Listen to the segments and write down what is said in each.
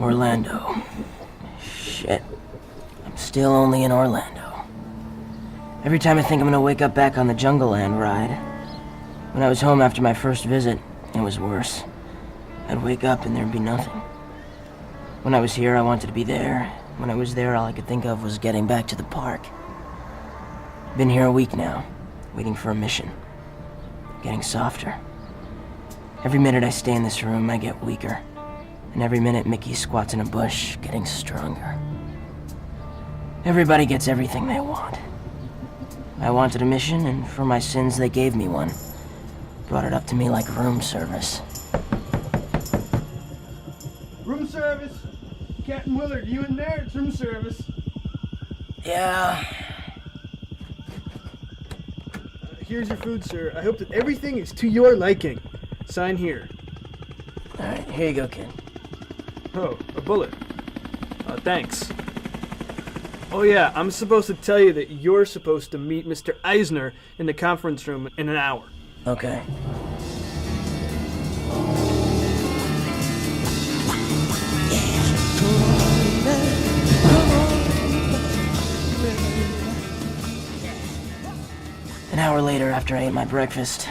Orlando. Shit. I'm still only in Orlando. Every time I think I'm gonna wake up back on the Jungle Land ride. When I was home after my first visit, it was worse. I'd wake up and there'd be nothing. When I was here, I wanted to be there. When I was there, all I could think of was getting back to the park. Been here a week now, waiting for a mission. Getting softer. Every minute I stay in this room, I get weaker. And every minute Mickey squats in a bush, getting stronger. Everybody gets everything they want. I wanted a mission, and for my sins they gave me one. Brought it up to me like room service. Room service! Captain Willard, you in there? It's room service. Yeah. Here's your food, sir. I hope that everything is to your liking. Sign here. Alright, here you go, kid. Oh, a bullet. Thanks. Oh yeah, I'm supposed to tell you that you're supposed to meet Mr. Eisner in the conference room in an hour. Okay. An hour later, after I ate my breakfast,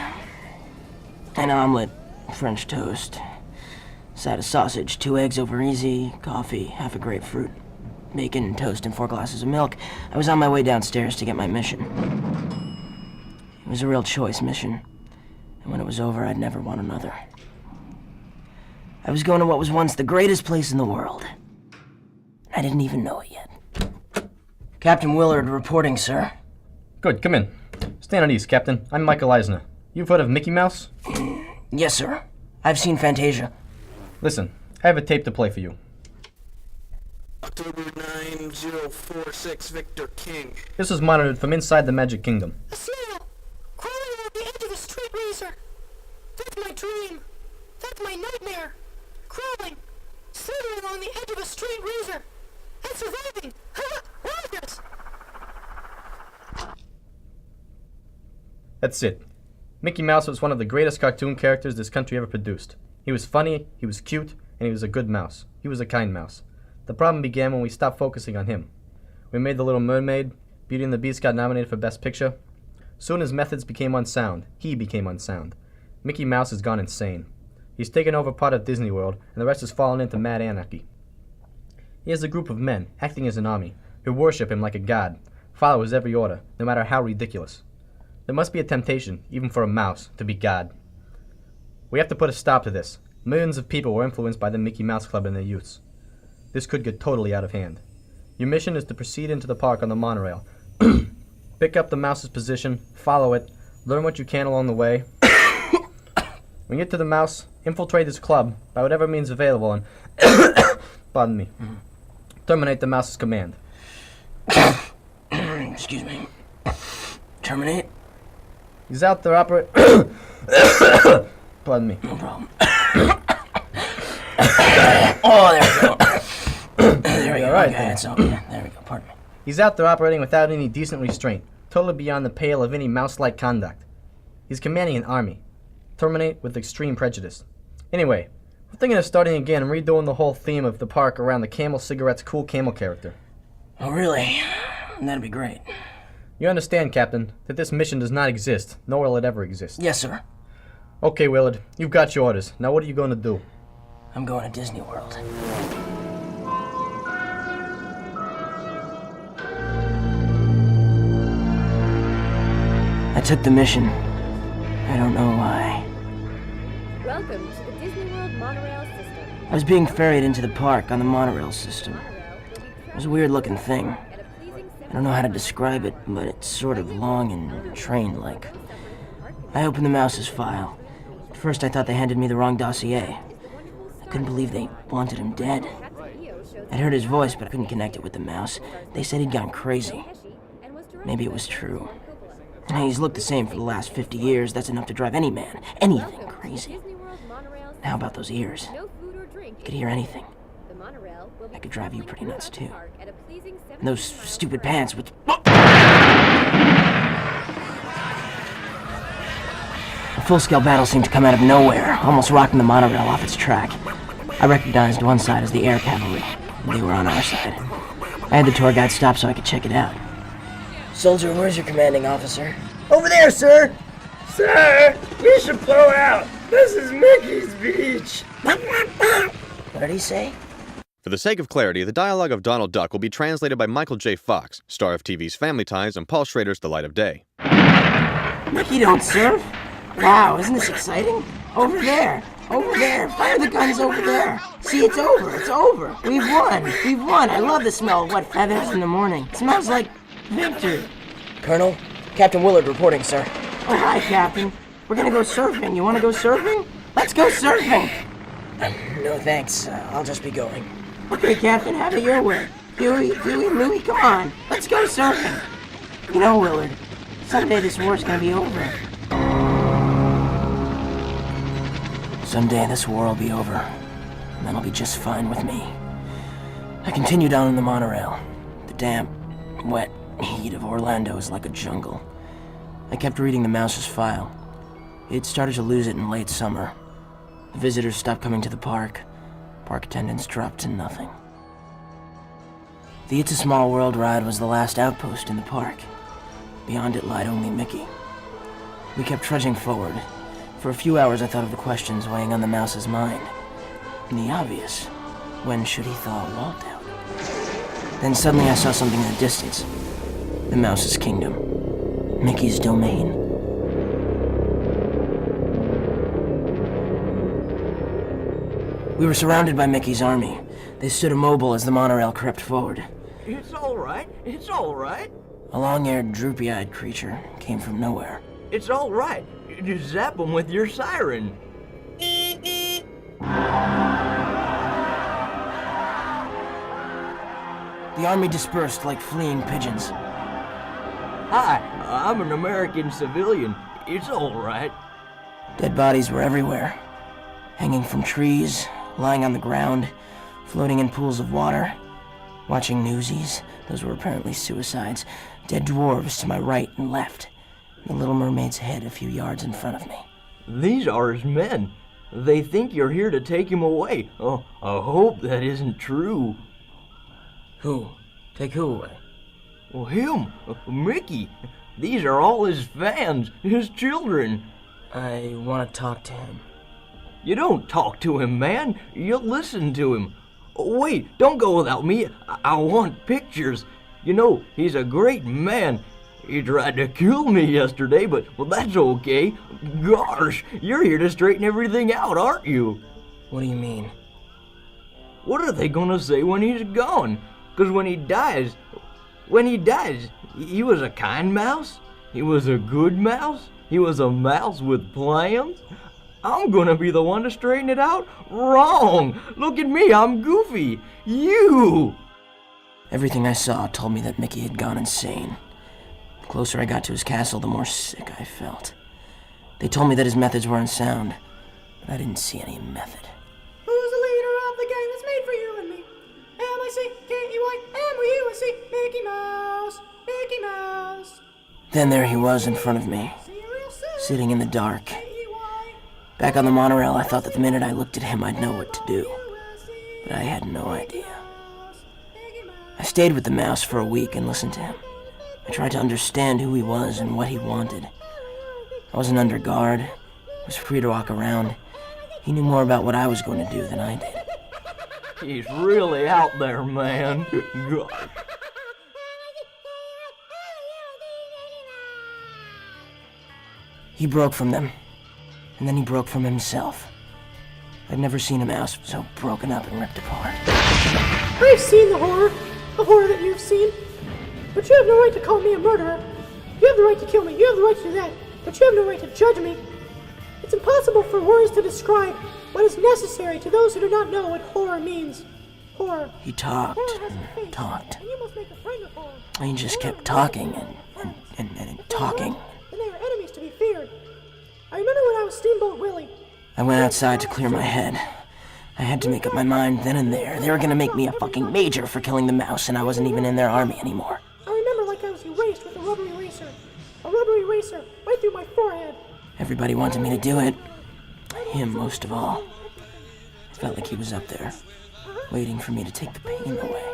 an omelet, French toast, side of sausage, 2 eggs over easy, coffee, half a grapefruit, bacon, toast, and 4 glasses of milk, I was on my way downstairs to get my mission. It was a real choice mission, and when it was over, I'd never want another. I was going to what was once the greatest place in the world. I didn't even know it yet. Captain Willard reporting, sir. Good, come in. Stand at ease, Captain. I'm Michael Eisner. You've heard of Mickey Mouse? Yes, sir. I've seen Fantasia. Listen, I have a tape to play for you. October 9046, Victor King. This was monitored from inside the Magic Kingdom. A snail! Crawling on the edge of a street razor! That's my dream! That's my nightmare! Crawling! Slithering on the edge of a street razor! And surviving! Ha! Wonders! That's it. Mickey Mouse was one of the greatest cartoon characters this country ever produced. He was funny, he was cute, and he was a good mouse. He was a kind mouse. The problem began when we stopped focusing on him. We made The Little Mermaid. Beauty and the Beast got nominated for Best Picture. Soon his methods became unsound. He became unsound. Mickey Mouse has gone insane. He's taken over part of Disney World, and the rest has fallen into mad anarchy. He has a group of men, acting as an army, who worship him like a god, follow his every order, no matter how ridiculous. There must be a temptation, even for a mouse, to be God. We have to put a stop to this. Millions of people were influenced by the Mickey Mouse Club in their youths. This could get totally out of hand. Your mission is to proceed into the park on the monorail. Pick up the mouse's position, follow it, learn what you can along the way. When you get to the mouse, infiltrate his club by whatever means available and pardon me. Terminate the mouse's command. Excuse me. Terminate? He's out there pardon me. No problem. Oh, there we go. There we go. Right, okay, it's okay. There we go. Pardon me. He's out there operating without any decent restraint, totally beyond the pale of any mouse-like conduct. He's commanding an army. Terminate with extreme prejudice. Anyway, we're thinking of starting again and redoing the whole theme of the park around the Camel Cigarette's cool camel character. Oh, really? That'd be great. You understand, Captain, that this mission does not exist, nor will it ever exist. Yes, sir. Okay, Willard, you've got your orders. Now what are you going to do? I'm going to Disney World. I took the mission. I don't know why. Welcome to the Disney World monorail system. I was being ferried into the park on the monorail system. It was a weird-looking thing. I don't know how to describe it, but it's sort of long and train-like. I opened the mouse's file. At first I thought they handed me the wrong dossier. I couldn't believe they wanted him dead. I'd heard his voice, but I couldn't connect it with the mouse. They said he'd gone crazy. Maybe it was true. He's looked the same for the last 50 years. That's enough to drive any man, anything, crazy. How about those ears? You could hear anything. I could drive you pretty nuts, too. And those stupid pants with... A full-scale battle seemed to come out of nowhere, almost rocking the monorail off its track. I recognized one side as the air cavalry. They were on our side. I had the tour guide stop so I could check it out. Soldier, where's your commanding officer? Over there, sir! Sir, you should pull out. This is Mickey's beach. What did he say? For the sake of clarity, the dialogue of Donald Duck will be translated by Michael J. Fox, star of TV's Family Ties and Paul Schrader's The Light of Day. Mickey don't surf? Wow, isn't this exciting? Over there! Over there! Fire the guns over there! See, it's over! It's over! We've won! We've won! I love the smell of wet feathers in the morning. It smells like victory. Colonel, Captain Willard reporting, sir. Oh, hi, Captain. We're gonna go surfing. You wanna go surfing? Let's go surfing! No thanks. I'll just be going. Okay, Captain, have it your way. Huey, Louie, come on. Let's go surfing. You know, Willard, someday this war's gonna be over. Someday this war will be over, and that'll be just fine with me. I continued on in the monorail. The damp, wet heat of Orlando is like a jungle. I kept reading the mouse's file. It started to lose it in late summer. The visitors stopped coming to the park. Park attendance dropped to nothing. The It's a Small World ride was the last outpost in the park. Beyond it lied only Mickey. We kept trudging forward. For a few hours I thought of the questions weighing on the mouse's mind. And the obvious. When should he thaw Walt out? Then suddenly I saw something in the distance. The mouse's kingdom. Mickey's domain. We were surrounded by Mickey's army. They stood immobile as the monorail crept forward. It's all right. It's all right. A long-haired, droopy-eyed creature came from nowhere. It's all right. Just zap them with your siren. The army dispersed like fleeing pigeons. Hi, I'm an American civilian. It's all right. Dead bodies were everywhere. Hanging from trees, lying on the ground, floating in pools of water. Watching newsies, those were apparently suicides. Dead dwarves to my right and left. The Little Mermaid's head a few yards in front of me. These are his men. They think you're here to take him away. Oh, I hope that isn't true. Who? Take who away? Well, him, Mickey. These are all his fans, his children. I want to talk to him. You don't talk to him, man. You listen to him. Oh, wait, don't go without me. I want pictures. You know, he's a great man. He tried to kill me yesterday, but, well, that's okay. Gosh, you're here to straighten everything out, aren't you? What do you mean? What are they gonna say when he's gone? 'Cause when he dies, he was a kind mouse? He was a good mouse? He was a mouse with plans? I'm gonna be the one to straighten it out? Wrong! Look at me, I'm Goofy! You! Everything I saw told me that Mickey had gone insane. The closer I got to his castle, the more sick I felt. They told me that his methods were unsound, but I didn't see any method. Who's the leader of the gang that's made for you and me? M-I-C-K-E-Y-M-O-U-S-E, Mickey Mouse, Mickey Mouse. Then there he was in front of me, sitting in the dark. Back on the monorail, I thought that the minute I looked at him, I'd know what to do. But I had no idea. I stayed with the mouse for a week and listened to him. I tried to understand who he was and what he wanted. I wasn't under guard, was free to walk around. He knew more about what I was going to do than I did. He's really out there, man. Gosh. He broke from them, and then he broke from himself. I've never seen a mouse so broken up and ripped apart. I've seen the horror that you've seen. But you have no right to call me a murderer. You have the right to kill me, you have the right to do that. But you have no right to judge me. It's impossible for words to describe what is necessary to those who do not know what horror means. Horror. He talked Horror has a and face, talked. and you must make a friend of horror. He just kept talking and talking. Then they are enemies to be feared. I remember when I was Steamboat Willie. I went outside to clear my head. I had to make up my mind then and there. They were gonna make me a fucking major for killing the mouse, and I wasn't even in their army anymore. I remember like I was erased with a rubber eraser. A rubber eraser right through my forehead. Everybody wanted me to do it. Him most of all. It Felt like he was up there, waiting for me to take the pain away.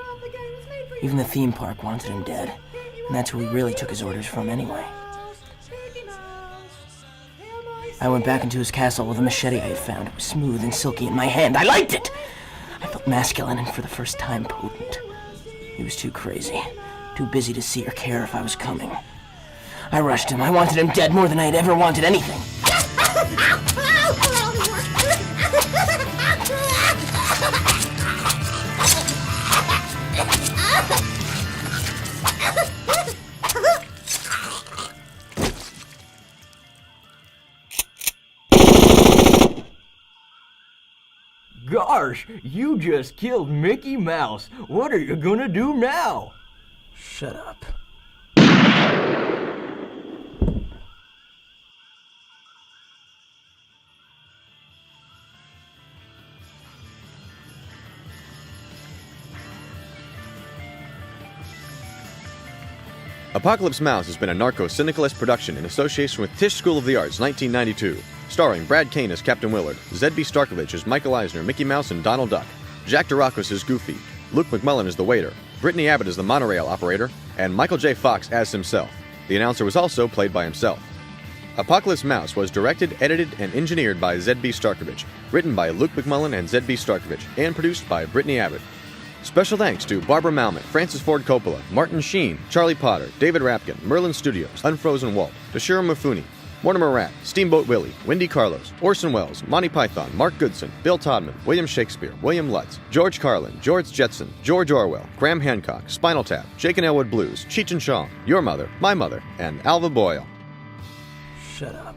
Even the theme park wanted him dead, and that's who he really took his orders from anyway. I went back into his castle with a machete I had found. It was smooth and silky in my hand. I liked it! I felt masculine and for the first time potent. He was too crazy, too busy to see or care if I was coming. I rushed him. I wanted him dead more than I had ever wanted anything. Gosh, you just killed Mickey Mouse. What are you gonna do now? Shut up. Apocalypse Mouse has been a narco-syndicalist production in association with Tisch School of the Arts, 1992. Starring Brad Kane as Captain Willard, Zed-B Starkovich as Michael Eisner, Mickey Mouse, and Donald Duck, Jack Durakos as Goofy, Luke McMullen as the waiter, Brittany Abbott as the monorail operator, and Michael J. Fox as himself. The announcer was also played by himself. Apocalypse Mouse was directed, edited, and engineered by Zed-B Starkovich, written by Luke McMullen and Zed-B Starkovich, and produced by Brittany Abbott. Special thanks to Barbara Malmet, Francis Ford Coppola, Martin Sheen, Charlie Potter, David Rapkin, Merlin Studios, Unfrozen Walt, Toshiro Mifune, Mortimer Ratt, Steamboat Willie, Wendy Carlos, Orson Welles, Monty Python, Mark Goodson, Bill Todman, William Shakespeare, William Lutz, George Carlin, George Jetson, George Orwell, Graham Hancock, Spinal Tap, Jake and Elwood Blues, Cheech and Chong, Your Mother, My Mother, and Alva Boyle. Shut up.